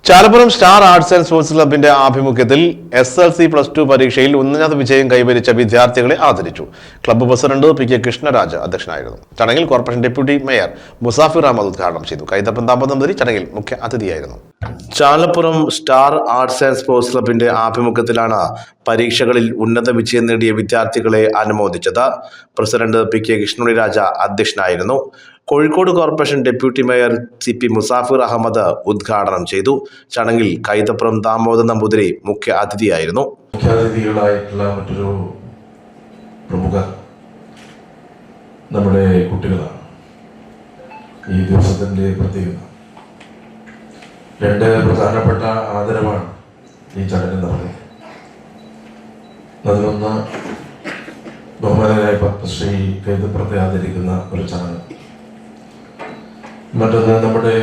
Chalappuram star arts and sports ക്ലബിന്റെ ആഭിമുഖ്യത്തിൽ SLC+2 പരീക്ഷയിൽ ഉന്നത വിജയം കൈവരിച്ച വിദ്യാർത്ഥികളെ ആദരിച്ചു. Club president P K. കൃഷ്ണരാജ് അധ്യക്ഷനായിരുന്നു. ചടങ്ങിൽ corporation deputy mayor Musafir Ahammed ഉദ്ഘാടനം ചെയ്തു. കൈതപ്പൻ ദമ്പതി ചടങ്ങിൽ മുഖ്യ അതിഥിയായിരുന്നു. Chalappuram star arts and sports ക്ലബിന്റെ ആഭിമുഖ്യത്തിലാണ് പരീക്ഷകളിൽ ഉന്നത വിജയം നേടിയ വിദ്യാർത്ഥികളെ അനുമോദിച്ചത്. President P K. കൃഷ്ണരാജ് അധ്യക്ഷനായിരുന്നു. Kozhikode corporation deputy mayor CP Musafir Ahammed ഉദ്ഘാടനം ചെയ്തു. ചടങ്ങിൽ കൈതപ്പുറം ദാമോദരൻ നമ്പൂതിരി മുഖ്യ അതിഥിയായിരുന്നു. മുഖ്യാതിഥികളായിട്ടുള്ള മറ്റൊരു പ്രമുഖർ നമ്മുടെ കുട്ടികളാണ്. ഈ ദിവസത്തിന്റെ പ്രത്യേകത രണ്ട് പ്രധാനപ്പെട്ട ആദരവാണ് ഈ ചടങ്ങിൽ നടന്നത്. അതിലൊന്ന് ബഹുമാനനായ പത്മശ്രീ കൈതപ്പുറത്തെ ആദരിക്കുന്ന ഒരു ചടങ്ങ്. മറ്റൊന്ന് നമ്മുടെ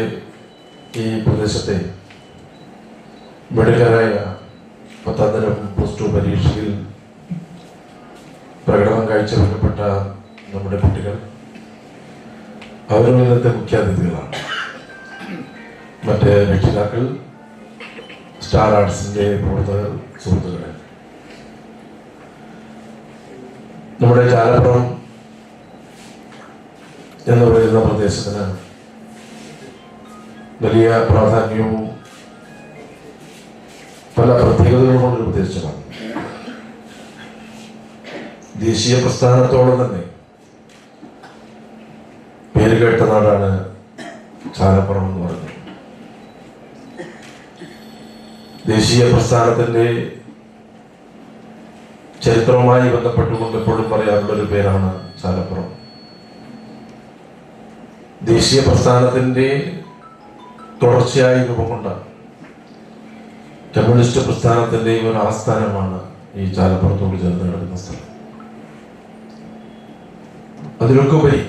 ഈ പ്രദേശത്തെ മിടുക്കരായ 10ാം തരം +2 പരീക്ഷയിൽ പ്രകടനം കാഴ്ചവെക്കപ്പെട്ട നമ്മുടെ കുട്ടികൾ, അവരും ഇന്നത്തെ മുഖ്യാതിഥികളാണ്. മറ്റ് രക്ഷിതാക്കൾ, സ്റ്റാർ ആർട്സിന്റെ പ്രവർത്തകർ, സുഹൃത്തുക്കളെ, നമ്മുടെ ചാലപ്പുറം എന്ന് പറയുന്ന പ്രദേശത്തിന് വലിയ പ്രാധാന്യവും പല പ്രത്യേകതകളുമുള്ള ഒരു പ്രദേശമാണ്. ദേശീയ പ്രസ്ഥാനത്തോളം തന്നെ പേരുകേട്ട നാടാണ് ചാലപ്പുറം എന്ന് പറയുന്നത്. ദേശീയ പ്രസ്ഥാനത്തിന്റെ ചരിത്രവുമായി ബന്ധപ്പെട്ടുകൊണ്ട് എപ്പോഴും പറയാറുള്ള ഒരു പേരാണ് ചാലപ്പുറം. ദേശീയ പ്രസ്ഥാനത്തിന്റെ തുടർച്ചയായി രൂപം കൊണ്ട കമ്മ്യൂണിസ്റ്റ് പ്രസ്ഥാനത്തിന്റെ ഒരു ആസ്ഥാനമാണ് ഈ ചാലപ്പുറത്തോട് ചേർന്ന് കിടക്കുന്ന സ്ഥലം. അതിലൊക്കെ ഉപരി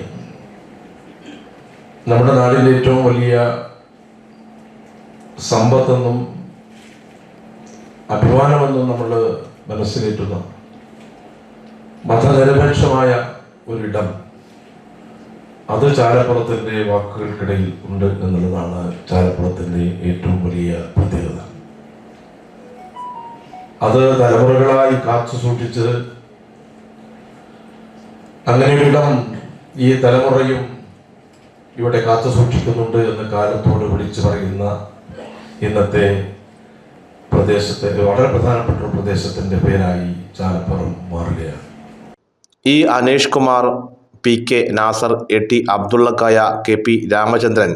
നമ്മുടെ നാടിന്റെ ഏറ്റവും വലിയ സമ്പത്തെന്നും അഭിമാനമെന്നും നമ്മൾ മനസ്സിലേറ്റുന്ന മതനിരപേക്ഷമായ ഒരിടം, അത് ചാലപ്പുറത്തിന്റെ വാക്കുകൾക്കിടയിൽ ഉണ്ട് എന്നുള്ളതാണ് ചാലപ്പുറത്തിന്റെ ഏറ്റവും വലിയ പ്രത്യേകത. അത് തലമുറകളായി കാത്തു സൂക്ഷിച്ചത്, അങ്ങനെയൊരിടം ഈ തലമുറയും ഇവിടെ കാത്തു സൂക്ഷിക്കുന്നുണ്ട് എന്ന് കാലത്തോട് വിളിച്ചു പറയുന്ന ഇന്നത്തെ പ്രദേശത്തിന്റെ വളരെ പ്രധാനപ്പെട്ട ഒരു പ്രദേശത്തിന്റെ പേരായി ചാലപ്പുറം മാറുകയാണ്. Aneesh Kumar, PK Nasar, AT Abdullakkaya, KP Ramachandran,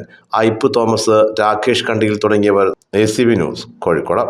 Aipe Thomas, Rakesh Kandiyil തുടങ്ങിയവർ ACV ന്യൂസ് കോഴിക്കോട്.